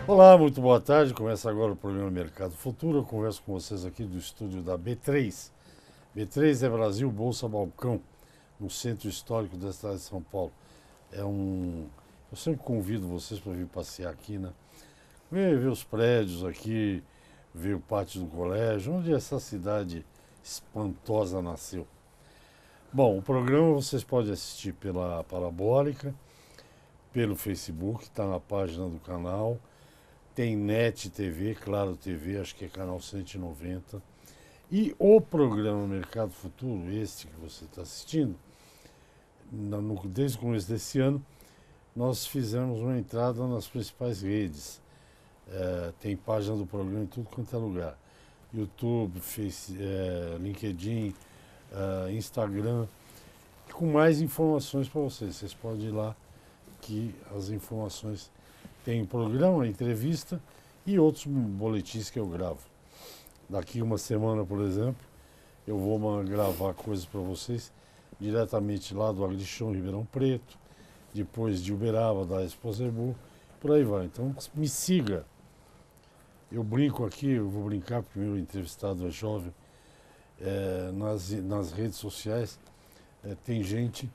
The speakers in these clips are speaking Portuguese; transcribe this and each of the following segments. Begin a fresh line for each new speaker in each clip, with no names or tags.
Olá, muito boa tarde. Começa agora o programa Mercado Futuro. Eu converso com vocês aqui do estúdio da B3. B3 é Brasil Bolsa Balcão, no centro histórico da cidade de São Paulo. Eu sempre convido vocês para vir passear aqui, né? Ver os prédios aqui, ver o pátio do colégio, onde essa cidade espantosa nasceu. Bom, o programa vocês podem assistir pela Parabólica, pelo Facebook, está na página do canal. Tem NET TV, Claro TV, acho que é canal 190. E o programa Mercado Futuro, este que você está assistindo, desde o começo desse ano, nós fizemos uma entrada nas principais redes. Tem página do programa em tudo quanto é lugar. YouTube, LinkedIn, Instagram, com mais informações para vocês. Vocês podem ir lá que as informações tem programa, entrevista e outros boletins que eu gravo. Daqui uma semana, por exemplo, eu vou gravar coisas para vocês diretamente lá do Agrichão, Ribeirão Preto, depois de Uberaba, da Expo Zebu, por aí vai. Então me siga. Eu brinco aqui, eu vou brincar porque o meu entrevistado é jovem. Nas redes sociais tem gente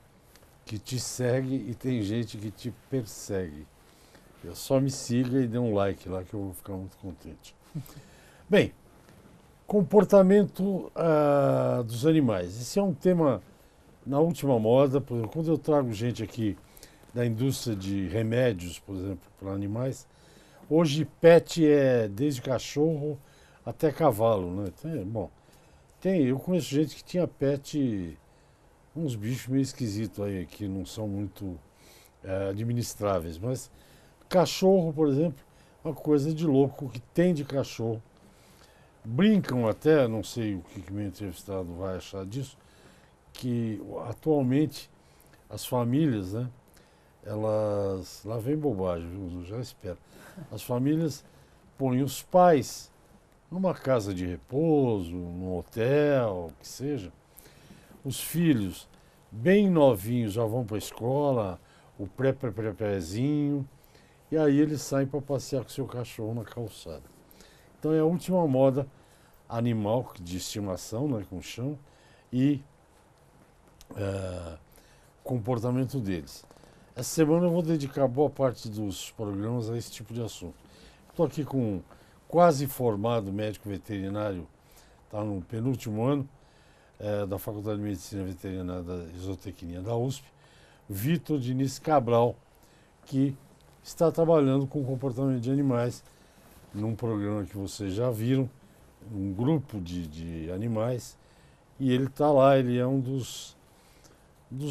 que te segue e tem gente que te persegue. Só me siga e dê um like lá que eu vou ficar muito contente. Bem, comportamento dos animais. Esse é um tema na última moda. Por exemplo, quando eu trago gente aqui da indústria de remédios, por exemplo, para animais, hoje pet é desde cachorro até cavalo, né? Eu conheço gente que tinha pet, uns bichos meio esquisitos aí, que não são muito administráveis, mas cachorro, por exemplo, uma coisa de louco que tem de cachorro. Brincam até, não sei o que meu entrevistado vai achar disso, que atualmente as famílias, né, elas, lá vem bobagem, viu? Já espero. As famílias põem os pais numa casa de repouso, num hotel, o que seja. Os filhos, bem novinhos, já vão para a escola, o pré-pré-prézinho. E aí eles saem para passear com seu cachorro na calçada. Então é a última moda animal de estimação, né, com chão, e comportamento deles. Essa semana eu vou dedicar boa parte dos programas a esse tipo de assunto. Estou aqui com um quase formado médico veterinário, está no penúltimo ano da Faculdade de Medicina Veterinária da Isotecnia da USP, Vitor Diniz Cabral, que está trabalhando com comportamento de animais num programa que vocês já viram, um grupo de animais, e ele está lá, ele é um dos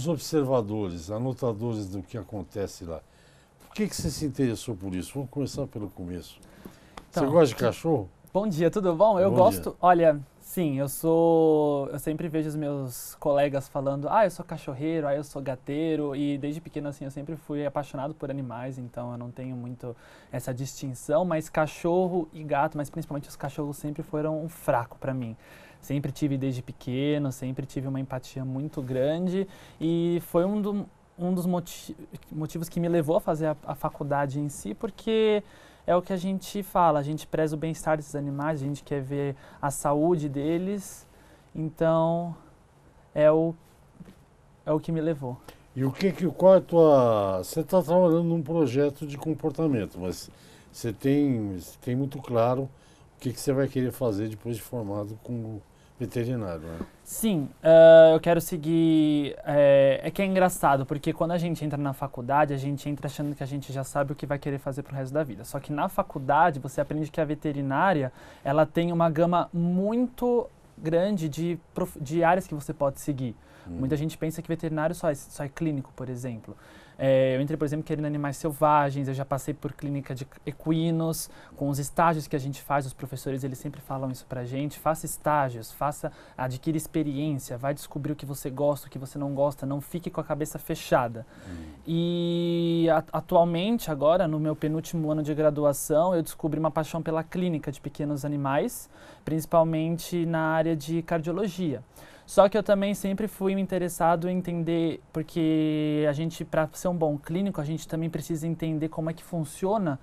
observadores, anotadores do que acontece lá. Por que você se interessou por isso? Vamos começar pelo começo. Você gosta de cachorro?
Bom dia, tudo bom? Eu gosto, olha, sim, eu sempre vejo os meus colegas falando, eu sou cachorreiro, eu sou gateiro, e desde pequeno assim eu sempre fui apaixonado por animais, então eu não tenho muito essa distinção, mas cachorro e gato, mas principalmente os cachorros sempre foram um fraco para mim. Sempre tive desde pequeno, sempre tive uma empatia muito grande e foi um dos motivos que me levou a fazer a faculdade em si, porque é o que a gente fala, a gente preza o bem-estar desses animais, a gente quer ver a saúde deles, então é o que me levou.
E qual é a tua... Você está trabalhando num projeto de comportamento, mas você tem muito claro o que você vai querer fazer depois de formado como veterinário, né?
Sim, eu quero seguir. É que é engraçado, porque quando a gente entra na faculdade, a gente entra achando que a gente já sabe o que vai querer fazer pro resto da vida. Só que na faculdade, você aprende que a veterinária, ela tem uma gama muito grande de áreas que você pode seguir. Muita gente pensa que veterinário só é clínico, por exemplo. Eu entrei, por exemplo, querendo animais selvagens, eu já passei por clínica de equinos, com os estágios que a gente faz, os professores eles sempre falam isso pra gente, faça estágios, adquira experiência, vai descobrir o que você gosta, o que você não gosta, não fique com a cabeça fechada. E atualmente, agora, no meu penúltimo ano de graduação, eu descobri uma paixão pela clínica de pequenos animais, principalmente na área de cardiologia. Só que eu também sempre fui interessado em entender, porque a gente, para ser um bom clínico, a gente também precisa entender como é que funciona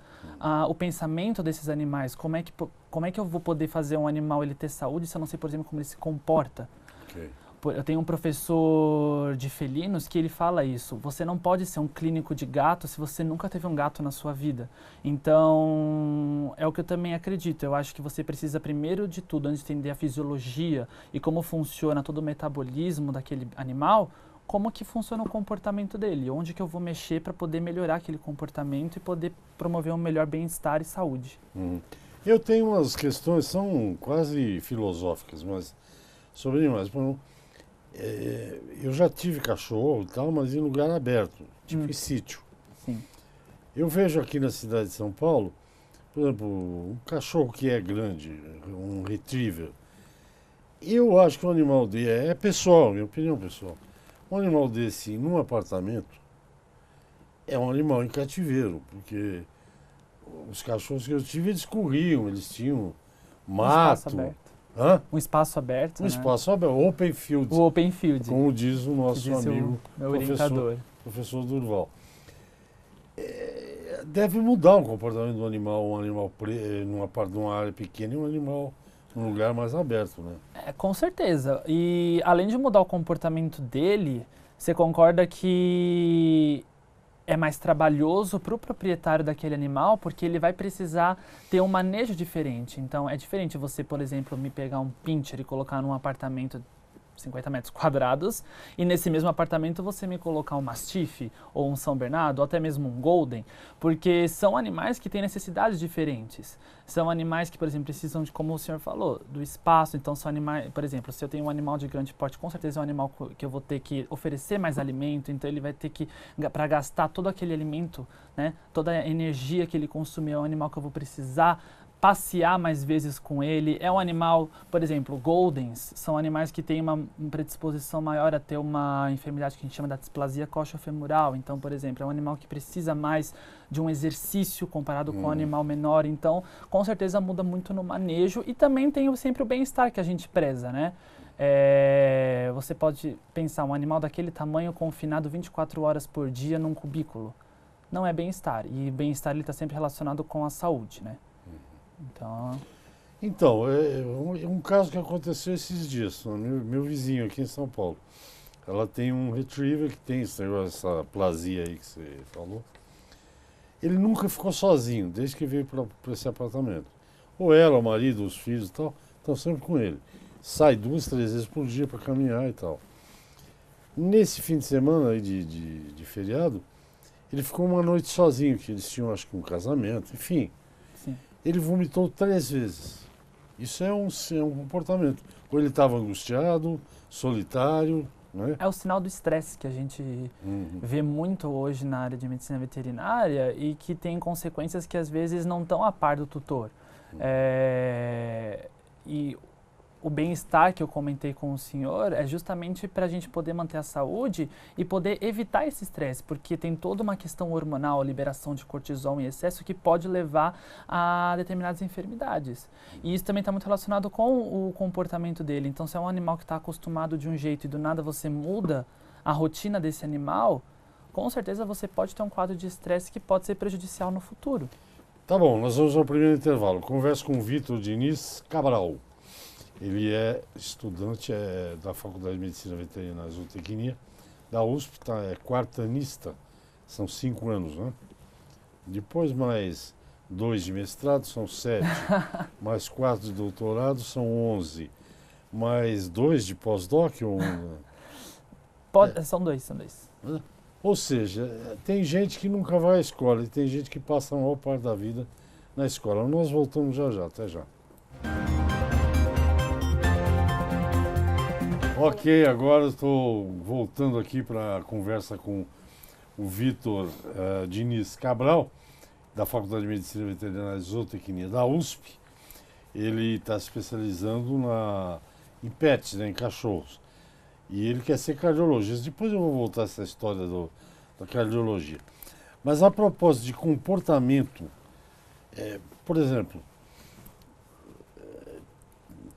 o pensamento desses animais, como é que eu vou poder fazer um animal ele ter saúde se eu não sei, por exemplo, como ele se comporta.
Ok.
Eu tenho um professor de felinos que ele fala isso. Você não pode ser um clínico de gato se você nunca teve um gato na sua vida. Então, é o que eu também acredito. Eu acho que você precisa, primeiro de tudo, antes de entender a fisiologia e como funciona todo o metabolismo daquele animal, como que funciona o comportamento dele, onde que eu vou mexer para poder melhorar aquele comportamento e poder promover um melhor bem-estar e saúde.
Eu tenho umas questões, são quase filosóficas, mas sobre animais. Por exemplo, eu já tive cachorro e tal, mas em lugar aberto, tipo em sítio.
Sim.
Eu vejo aqui na cidade de São Paulo, por exemplo, um cachorro que é grande, um retriever. Eu acho que um animal desse, é pessoal, minha opinião pessoal, um animal desse num apartamento é um animal em cativeiro, porque os cachorros que eu tive, eles corriam, eles tinham
Um espaço
mato.
aberto.
Hã?
Um espaço aberto,
Um
né?
espaço aberto, open field,
O open field,
como diz o
que
nosso
disse
amigo
o meu orientador.
professor Durval. Deve mudar o comportamento do animal, numa área pequena e um animal num lugar mais aberto, né?
Com certeza. E além de mudar o comportamento dele, você concorda que é mais trabalhoso para o proprietário daquele animal, porque ele vai precisar ter um manejo diferente. Então, é diferente você, por exemplo, me pegar um pincher e colocar num apartamento 50 metros quadrados, e nesse mesmo apartamento você me colocar um mastiff, ou um São Bernardo, ou até mesmo um golden, porque são animais que têm necessidades diferentes. São animais que, por exemplo, precisam de, como o senhor falou, do espaço. Então, são animais, por exemplo, se eu tenho um animal de grande porte, com certeza é um animal que eu vou ter que oferecer mais alimento, então ele vai ter que, para gastar todo aquele alimento, né, toda a energia que ele consumir, é um animal que eu vou precisar passear mais vezes com ele. É um animal, por exemplo, Goldens, são animais que têm uma predisposição maior a ter uma enfermidade que a gente chama da displasia coxofemoral. Então, por exemplo, é um animal que precisa mais de um exercício comparado com um animal menor. Então, com certeza muda muito no manejo e também tem sempre o bem-estar que a gente preza, né? Você pode pensar um animal daquele tamanho confinado 24 horas por dia num cubículo. Não é bem-estar. E bem-estar está sempre relacionado com a saúde, né?
Então, é um caso que aconteceu esses dias. Meu vizinho aqui em São Paulo. Ela tem um retriever que tem essa plasia aí que você falou. Ele nunca ficou sozinho, desde que veio para esse apartamento. Ou ela, o marido, os filhos e tal, estão sempre com ele. Sai 2, 3 vezes por dia para caminhar e tal. Nesse fim de semana aí de feriado, ele ficou uma noite sozinho, que eles tinham, acho que, um casamento, enfim.
Sim.
Ele vomitou 3 vezes. Isso é um comportamento. Ou ele estava angustiado, solitário, né?
É o sinal do estresse que a gente vê muito hoje na área de medicina veterinária e que tem consequências que às vezes não estão a par do tutor. E o bem-estar que eu comentei com o senhor é justamente para a gente poder manter a saúde e poder evitar esse estresse, porque tem toda uma questão hormonal, liberação de cortisol em excesso que pode levar a determinadas enfermidades. E isso também está muito relacionado com o comportamento dele. Então, se é um animal que está acostumado de um jeito e do nada você muda a rotina desse animal, com certeza você pode ter um quadro de estresse que pode ser prejudicial no futuro.
Tá bom, nós vamos ao primeiro intervalo. Converso com o Vitor Diniz Cabral. Ele é estudante da Faculdade de Medicina Veterinária e Zootecnia da USP, é quartanista, são 5 anos, né? Depois mais 2 de mestrado, são 7, mais 4 de doutorado, são 11, mais 2 de pós-doc,
São dois.
Ou seja, tem gente que nunca vai à escola e tem gente que passa a maior parte da vida na escola. Nós voltamos já, até já. Ok, agora estou voltando aqui para a conversa com o Vitor Diniz Cabral, da Faculdade de Medicina Veterinária e Zootecnia da USP. Ele está se especializando em pets, né, em cachorros. E ele quer ser cardiologista. Depois eu vou voltar a essa história da cardiologia. Mas a propósito de comportamento, por exemplo,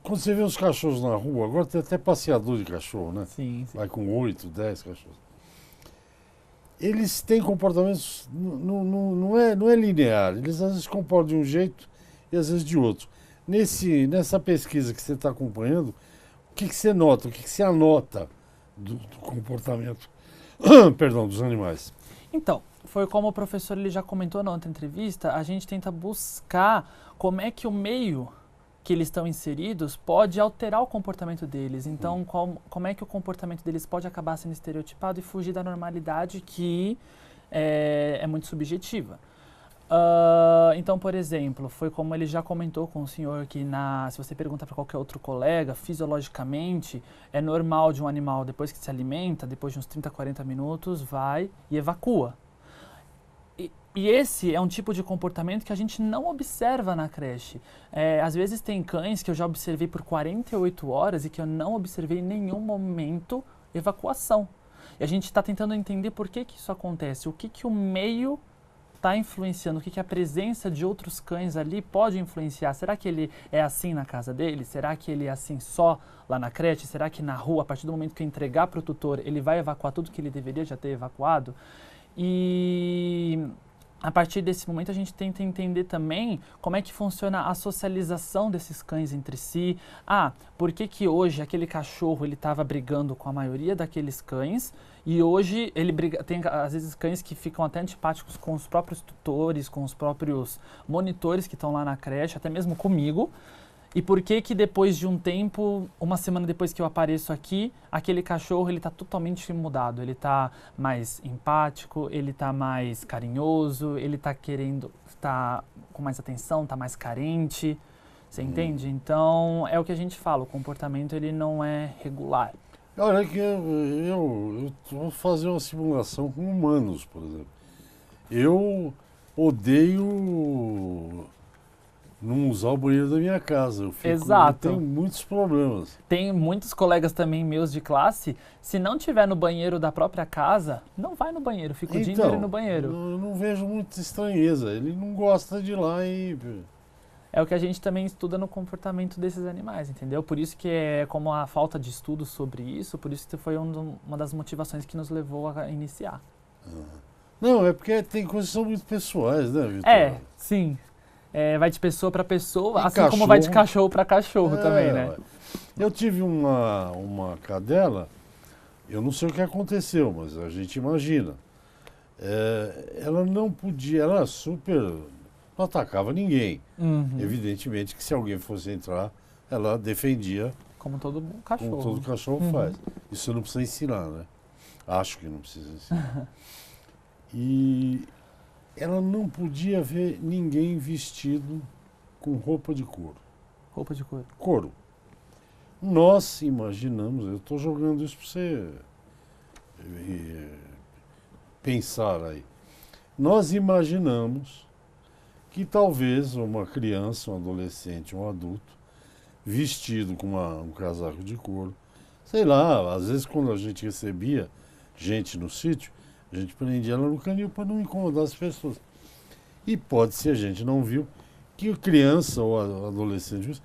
quando você vê os cachorros na rua, agora tem até passeador de cachorro, né?
Sim, sim.
Vai com 8, 10 cachorros. Eles têm comportamentos, não é linear, eles às vezes comportam de um jeito e às vezes de outro. Nessa pesquisa que você está acompanhando, o que você nota, o que você anota do comportamento, perdão, dos animais?
Então, foi como o professor ele já comentou na outra entrevista, a gente tenta buscar como é que o meio que eles estão inseridos pode alterar o comportamento deles. Então, como é que o comportamento deles pode acabar sendo estereotipado e fugir da normalidade que é muito subjetiva. Então, por exemplo, foi como ele já comentou com o senhor que se você pergunta para qualquer outro colega, fisiologicamente, é normal de um animal, depois que se alimenta, depois de uns 30, 40 minutos, vai e evacua. E esse é um tipo de comportamento que a gente não observa na creche. Às vezes tem cães que eu já observei por 48 horas e que eu não observei em nenhum momento evacuação. E a gente está tentando entender por que isso acontece, o que o meio está influenciando, o que a presença de outros cães ali pode influenciar. Será que ele é assim na casa dele? Será que ele é assim só lá na creche? Será que na rua, a partir do momento que eu entregar para o tutor, ele vai evacuar tudo que ele deveria já ter evacuado? E a partir desse momento a gente tenta entender também como é que funciona a socialização desses cães entre si. Por que hoje aquele cachorro ele estava brigando com a maioria daqueles cães e hoje ele briga, tem às vezes cães que ficam até antipáticos com os próprios tutores, com os próprios monitores que estão lá na creche, até mesmo comigo. E por que depois de um tempo, uma semana depois que eu apareço aqui, aquele cachorro ele está totalmente mudado, ele está mais empático, ele está mais carinhoso, ele está tá com mais atenção, está mais carente, você entende? Então, é o que a gente fala, o comportamento ele não é regular.
Olha que eu vou fazer uma simulação com humanos, por exemplo. Eu odeio não usar o banheiro da minha casa.
Exato.
Eu tenho muitos problemas.
Tem muitos colegas também meus de classe, se não tiver no banheiro da própria casa, não vai no banheiro, fica o dia inteiro no banheiro.
Eu não vejo muita estranheza, ele não gosta de ir lá e...
É o que a gente também estuda no comportamento desses animais, entendeu? Por isso que é como a falta de estudo sobre isso, por isso que foi uma das motivações que nos levou a iniciar.
Não, é porque tem coisas que são muito pessoais, né, Vitor?
Sim. Vai de pessoa para pessoa,
e
assim
cachorro,
como vai de cachorro para cachorro também, né?
Eu tive uma cadela, eu não sei o que aconteceu, mas a gente imagina. Ela não podia, ela não atacava ninguém. Evidentemente que se alguém fosse entrar, ela defendia.
Como todo cachorro.
Como todo cachorro faz. Isso não precisa ensinar, né? Acho que não precisa ensinar. E ela não podia ver ninguém vestido com roupa de couro.
Roupa de couro.
Couro. Nós imaginamos, eu estou jogando isso para você pensar aí. Nós imaginamos que talvez uma criança, um adolescente, um adulto, vestido com um casaco de couro, sei lá, às vezes quando a gente recebia gente no sítio, a gente prendia ela no canil para não incomodar as pessoas. E pode ser, a gente não viu, que a criança ou a adolescente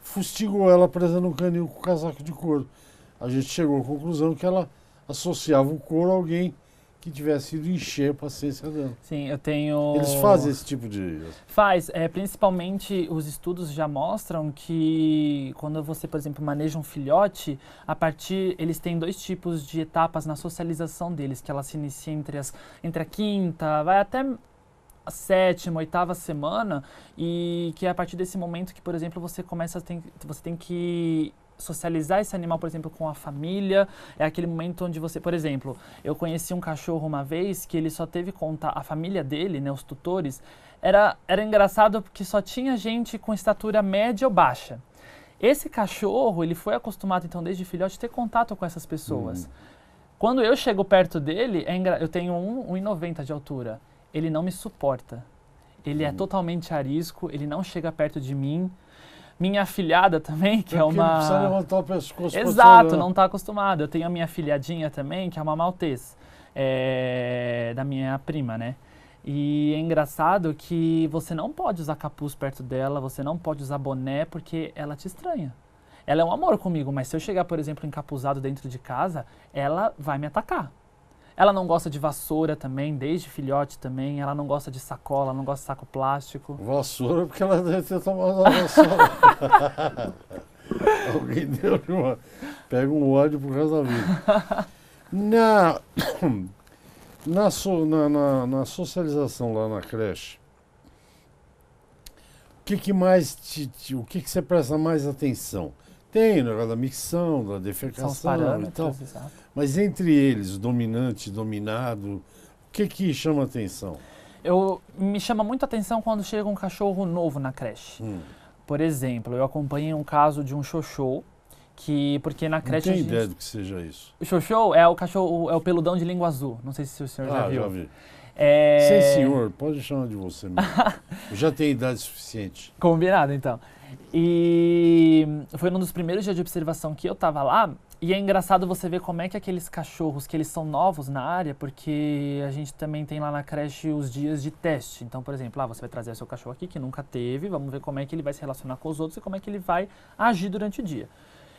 fustigou ela presa no canil com o casaco de couro. A gente chegou à conclusão que ela associava o couro a alguém que tivesse ido encher a paciência dela.
Sim, eu tenho...
Eles fazem esse tipo de...
Faz. Principalmente os estudos já mostram que quando você, por exemplo, maneja um filhote, eles têm 2 tipos de etapas na socialização deles, que ela se inicia entre a quinta, vai até a 7ª, 8ª semana, e que é a partir desse momento que, por exemplo, você tem que socializar esse animal, por exemplo, com a família. É aquele momento onde você, por exemplo, eu conheci um cachorro uma vez que ele só teve contato, a família dele, né, os tutores, era engraçado porque só tinha gente com estatura média ou baixa. Esse cachorro, ele foi acostumado, então, desde filhote, a ter contato com essas pessoas. Quando eu chego perto dele, eu tenho 1,90 de altura, ele não me suporta. Ele é totalmente arisco, ele não chega perto de mim. Minha afilhada também, que é uma...
Ele precisa levantar o pescoço.
Exato, não está acostumado. Eu tenho a minha afilhadinha também, que é uma maltês, da minha prima, né? E é engraçado que você não pode usar capuz perto dela, você não pode usar boné, porque ela te estranha. ela é um amor comigo, mas se eu chegar, por exemplo, encapuzado dentro de casa, ela vai me atacar. Ela não gosta de vassoura também, desde filhote também. Ela não gosta de sacola, não gosta de saco plástico.
Vassoura, porque ela deve ter tomado uma vassoura. Alguém deu uma... Pega um ódio por causa da vida. Na socialização lá na creche, o que você presta mais atenção? Tem o negócio da micção, da
São os
defecação e tal.
parâmetros, exato.
Mas entre eles, dominante, dominado, o que chama atenção?
Me chama muito atenção quando chega um cachorro novo na creche. Por exemplo, eu acompanhei um caso de um xoxô, porque na creche...
Não tem ideia do que seja isso.
O xoxô é o cachorro, é o peludão de língua azul. Não sei se o senhor já viu.
Já vi. Sim, senhor, pode chamar de você mesmo. Eu já tenho idade suficiente.
Combinado, então. E foi num dos primeiros dias de observação que eu tava lá, e é engraçado você ver como é que aqueles cachorros, que eles são novos na área, porque a gente também tem lá na creche os dias de teste. Então, por exemplo, você vai trazer o seu cachorro aqui, que nunca teve, vamos ver como é que ele vai se relacionar com os outros e como é que ele vai agir durante o dia.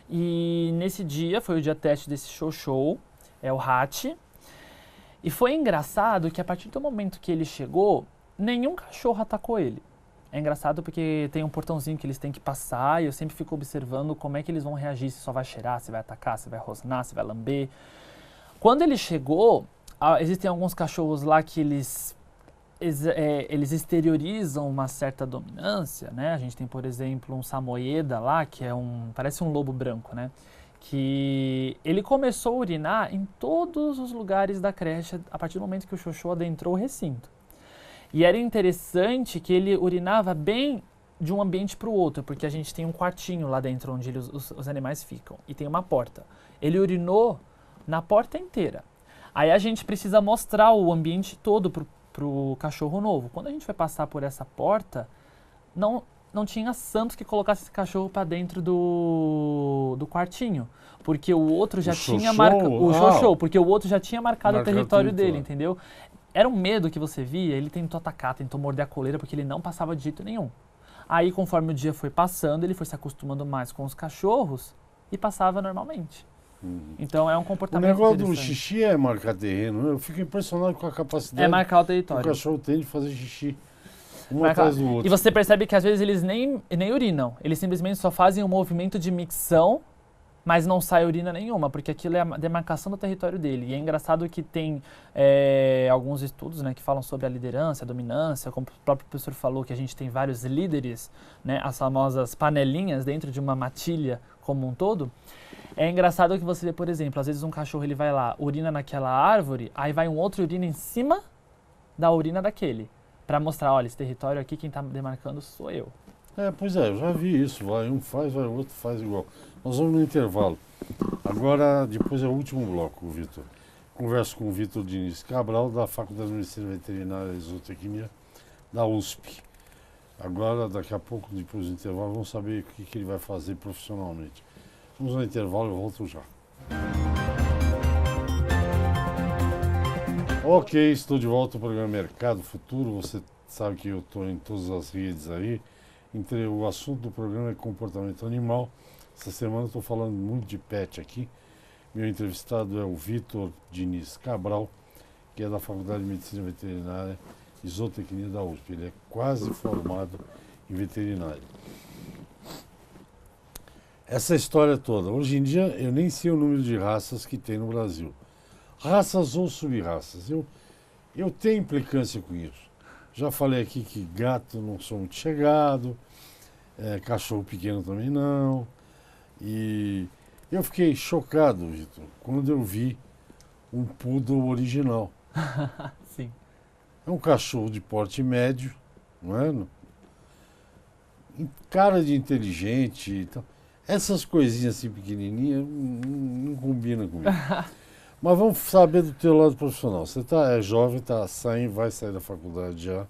E nesse dia, foi o dia teste desse show, é o Hatch. E foi engraçado que a partir do momento que ele chegou, nenhum cachorro atacou ele. É engraçado porque tem um portãozinho que eles têm que passar e eu sempre fico observando como é que eles vão reagir, se só vai cheirar, se vai atacar, se vai rosnar, se vai lamber. Quando ele chegou, existem alguns cachorros lá que eles exteriorizam uma certa dominância, né? A gente tem, por exemplo, um samoyeda lá, que parece um lobo branco, né? Que ele começou a urinar em todos os lugares da creche a partir do momento que o xoxô adentrou o recinto. E era interessante que ele urinava bem de um ambiente para o outro, porque a gente tem um quartinho lá dentro onde os animais ficam e tem uma porta. Ele urinou na porta inteira. Aí a gente precisa mostrar o ambiente todo pro cachorro novo. Quando a gente foi passar por essa porta, não tinha santo que colocasse esse cachorro para dentro do quartinho, porque o outro já tinha marcado o xoxô, porque o outro já tinha marcado o território dele, entendeu? Era um medo que você via, ele tentou atacar, tentou morder a coleira, porque ele não passava de jeito nenhum. Aí, conforme o dia foi passando, ele foi se acostumando mais com os cachorros e passava normalmente. Então, é um comportamento
interessante. O negócio do xixi é marcar terreno. Eu fico impressionado com a capacidade
marcar o território.
Que o cachorro tem de fazer xixi um atrás do outro.
E você percebe que, às vezes, eles nem urinam. Eles simplesmente só fazem um movimento de micção, mas não sai urina nenhuma, porque aquilo é a demarcação do território dele. E é engraçado que tem alguns estudos, né, que falam sobre a liderança, a dominância, como o próprio professor falou, que a gente tem vários líderes, né, as famosas panelinhas dentro de uma matilha como um todo. É engraçado que você vê, por exemplo, às vezes um cachorro ele vai lá, urina naquela árvore, aí vai um outro urina em cima da urina daquele, para mostrar, olha, esse território aqui, quem está demarcando sou eu.
Pois é, eu já vi isso. Vai um faz, vai o outro faz igual. Nós vamos no intervalo. Agora, depois é o último bloco, Vitor. Converso com o Vitor Diniz Cabral, da Faculdade de Medicina Veterinária e Zootecnia, da USP. Agora, daqui a pouco, depois do intervalo, vamos saber o que ele vai fazer profissionalmente. Vamos no intervalo, eu volto já. Ok, estou de volta ao programa Mercado Futuro. Você sabe que eu estou em todas as redes aí. O assunto do programa é comportamento animal. Essa semana eu estou falando muito de pet aqui. Meu entrevistado é o Vitor Diniz Cabral, que é da Faculdade de Medicina Veterinária e Zootecnia da USP. Ele é quase formado em veterinária. Essa história toda, hoje em dia eu nem sei o número de raças que tem no Brasil. Raças ou sub-raças. Eu tenho implicância com isso. Já falei aqui que gato não sou muito chegado, cachorro pequeno também não. E eu fiquei chocado, Vitor, quando eu vi um poodle original.
Sim.
É um cachorro de porte médio, não é? Cara de inteligente e tal. Essas coisinhas assim pequenininhas não combinam comigo. Mas vamos saber do teu lado profissional. Você é jovem, vai sair da faculdade já.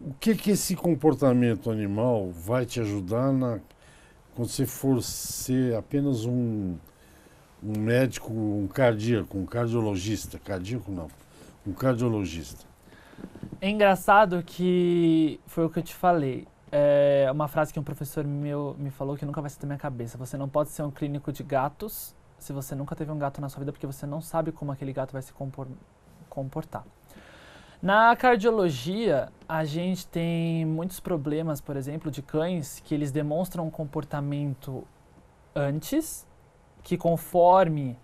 O que esse comportamento animal vai te ajudar quando você for ser apenas um médico, um cardíaco, um cardiologista? Cardíaco não, um cardiologista.
É engraçado que foi o que eu te falei. é uma frase que um professor meu me falou que nunca vai sair da minha cabeça. Você não pode ser um clínico de gatos se você nunca teve um gato na sua vida, porque você não sabe como aquele gato vai se comportar. Na cardiologia, a gente tem muitos problemas, por exemplo, de cães que eles demonstram um comportamento antes, que conforme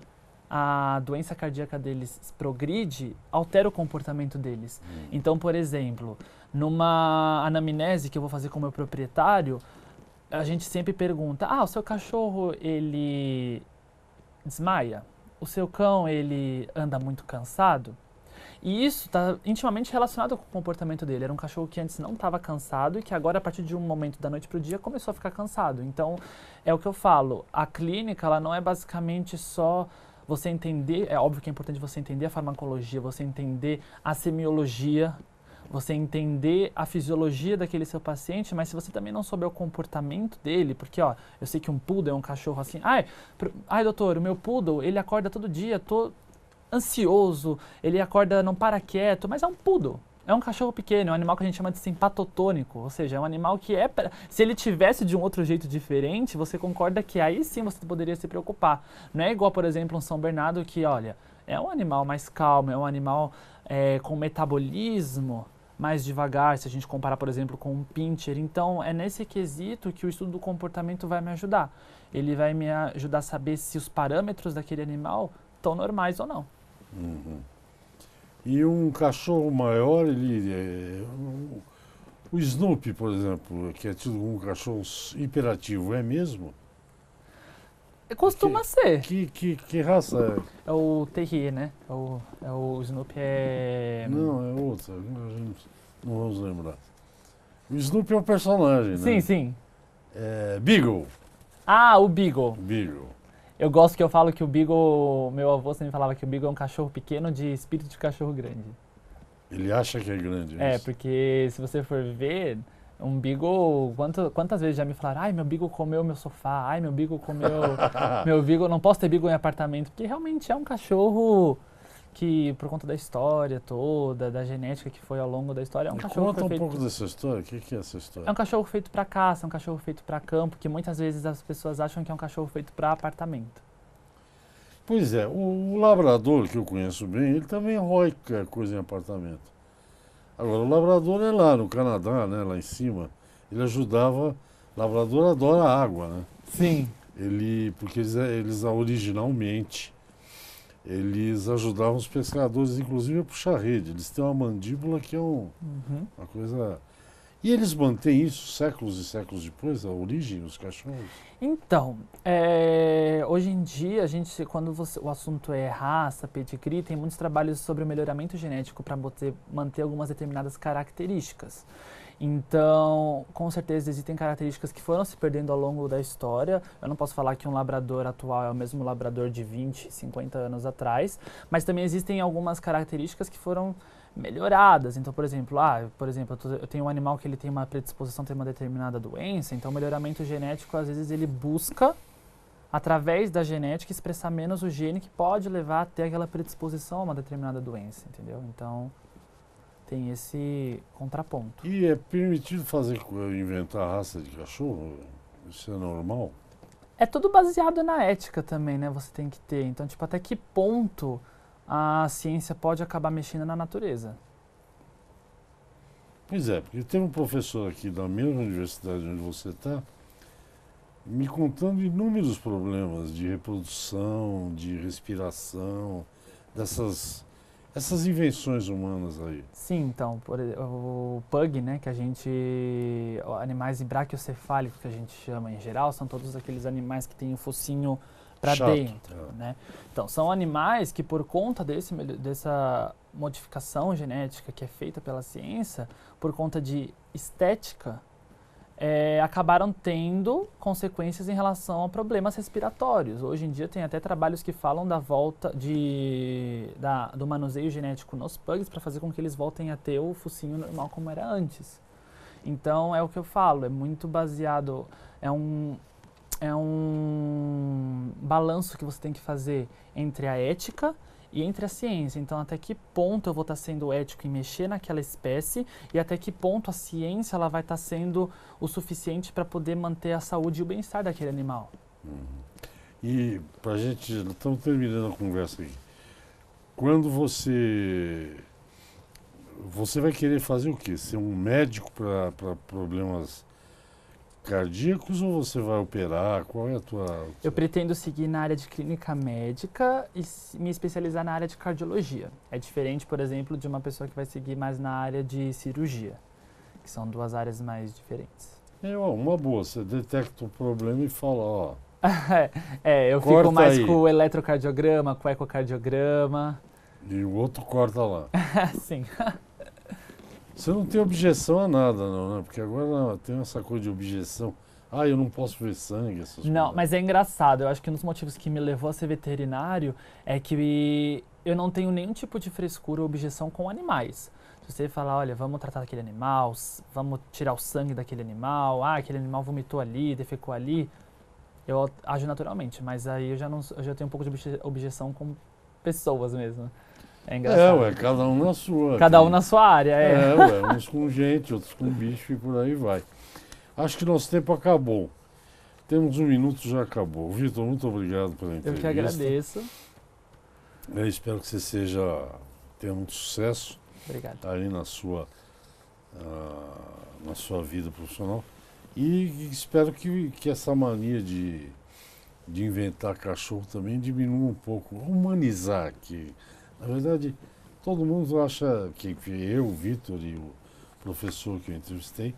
a doença cardíaca deles progride, altera o comportamento deles. Então, por exemplo, numa anamnese que eu vou fazer com o meu proprietário, a gente sempre pergunta, o seu cachorro, ele desmaia? O seu cão, ele anda muito cansado? E isso está intimamente relacionado com o comportamento dele. Era um cachorro que antes não estava cansado e que agora, a partir de um momento da noite para o dia, começou a ficar cansado. Então, é o que eu falo, a clínica ela não é basicamente só você entender, é óbvio que é importante você entender a farmacologia, você entender a semiologia, você entender a fisiologia daquele seu paciente, mas se você também não souber o comportamento dele, porque eu sei que um poodle é um cachorro assim, doutor, o meu poodle, ele acorda todo dia, ansioso, ele acorda, não para quieto, mas é um poodle. É um cachorro pequeno, é um animal que a gente chama de simpatotônico, ou seja, é um animal que se ele tivesse de um outro jeito diferente, você concorda que aí sim você poderia se preocupar. Não é igual, por exemplo, um São Bernardo que, olha, é um animal mais calmo, é um animal com metabolismo mais devagar, se a gente comparar, por exemplo, com um pincher. Então, é nesse quesito que o estudo do comportamento vai me ajudar. Ele vai me ajudar a saber se os parâmetros daquele animal estão normais ou não.
Uhum. E um cachorro maior, o Snoopy, por exemplo, que é tido como um cachorro hiperativo, é mesmo?
Costuma ser.
Que raça é?
É o Terrier, né? O Snoopy é...
Não, é outra, a gente não vamos lembrar. O Snoopy é um personagem,
Sim,
né?
sim.
É Beagle.
O Beagle.
Beagle.
Eu gosto que eu falo que o Beagle, meu avô sempre falava que o Beagle é um cachorro pequeno de espírito de cachorro grande.
Ele acha que é grande.
Porque se você for ver, um Beagle, quantas vezes já me falaram, meu Beagle comeu meu sofá, meu Beagle comeu, meu Beagle, não posso ter Beagle em apartamento, porque realmente é um cachorro que, por conta da história toda, da genética que foi ao longo da história, é um cachorro
Conta um pouco dessa história, o que é essa história?
É um cachorro feito para caça, é um cachorro feito para campo, que muitas vezes as pessoas acham que é um cachorro feito para apartamento.
Pois é, o labrador, que eu conheço bem, ele também rói coisa em apartamento. Agora, o labrador é lá no Canadá, né, lá em cima, ele ajudava, labrador adora água, né?
Sim.
Porque eles originalmente, eles ajudavam os pescadores, inclusive, a puxar rede. Eles têm uma mandíbula que é uma coisa... E eles mantêm isso séculos e séculos depois, a origem dos cachorros?
Então, hoje em dia, quando o assunto é raça, pedigree, tem muitos trabalhos sobre o melhoramento genético para manter algumas determinadas características. Então, com certeza existem características que foram se perdendo ao longo da história. Eu não posso falar que um labrador atual é o mesmo labrador de 20, 50 anos atrás, mas também existem algumas características que foram melhoradas. Então, por exemplo, eu tenho um animal que ele tem uma predisposição a ter uma determinada doença, então o melhoramento genético, às vezes, ele busca, através da genética, expressar menos o gene que pode levar a ter aquela predisposição a uma determinada doença, entendeu? Então, tem esse contraponto.
E é permitido inventar raça de cachorro? Isso é normal?
É tudo baseado na ética também, né? Você tem que ter. Então, até que ponto a ciência pode acabar mexendo na natureza?
Pois é, porque tem um professor aqui da mesma universidade onde você está, me contando inúmeros problemas de reprodução, de respiração, essas invenções humanas aí.
Sim, então, o pug, né, animais braquiocefálicos que a gente chama em geral, são todos aqueles animais que têm o focinho para dentro, né? Então, são animais que, por conta dessa modificação genética que é feita pela ciência, por conta de estética, acabaram tendo consequências em relação a problemas respiratórios. Hoje em dia tem até trabalhos que falam da volta do manuseio genético nos pugs para fazer com que eles voltem a ter o focinho normal como era antes. Então, é o que eu falo, é muito baseado, é um balanço que você tem que fazer entre a ética e entre a ciência. Então, até que ponto eu vou estar sendo ético em mexer naquela espécie e até que ponto a ciência ela vai estar sendo o suficiente para poder manter a saúde e o bem-estar daquele animal.
E pra gente, estamos terminando a conversa aqui. Quando você vai querer fazer o quê? Ser um médico para problemas cardíacos ou você vai operar? Qual é a tua...
Eu pretendo seguir na área de clínica médica e me especializar na área de cardiologia. É diferente, por exemplo, de uma pessoa que vai seguir mais na área de cirurgia, que são duas áreas mais diferentes.
Uma boa, você detecta o problema e fala, ó...
eu
corta
fico mais
aí.
com o eletrocardiograma, com o ecocardiograma.
E o outro corta lá.
Sim.
Você não tem objeção a nada, não, né? Porque agora tem essa coisa de objeção. Ah, eu não posso ver sangue, essas
Não,
coisas.
mas é engraçado. Eu acho que um dos motivos que me levou a ser veterinário é que eu não tenho nenhum tipo de frescura ou objeção com animais. Se você falar, olha, vamos tratar aquele animal, vamos tirar o sangue daquele animal, aquele animal vomitou ali, defecou ali, eu ajo naturalmente. Mas aí eu já tenho um pouco de objeção com pessoas mesmo. É engraçado.
Cada um na sua.
Cada um na sua área,
Uns com gente, outros com bicho e por aí vai. Acho que nosso tempo acabou. Temos 1 minuto, já acabou. Vitor, muito obrigado pela entrevista.
Eu que agradeço.
Eu espero que você tenha muito sucesso.
Obrigado.
Aí na sua vida profissional. E espero que essa mania de inventar cachorro também diminua um pouco, humanizar aqui. Na verdade, todo mundo acha que eu, o Vitor e o professor que eu entrevistei,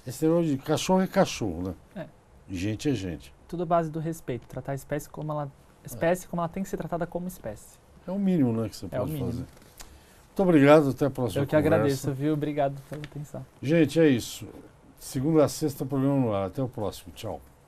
esse negócio de cachorro é cachorro, né? E gente é gente.
Tudo base do respeito, tratar a espécie como ela tem que ser tratada como espécie.
É o mínimo, né, que você pode
o mínimo.
fazer. Muito obrigado, até a próxima
Eu que
conversa.
agradeço, viu? Obrigado pela atenção.
Gente, é isso. Segunda a sexta, programa no ar. Até o próximo. Tchau.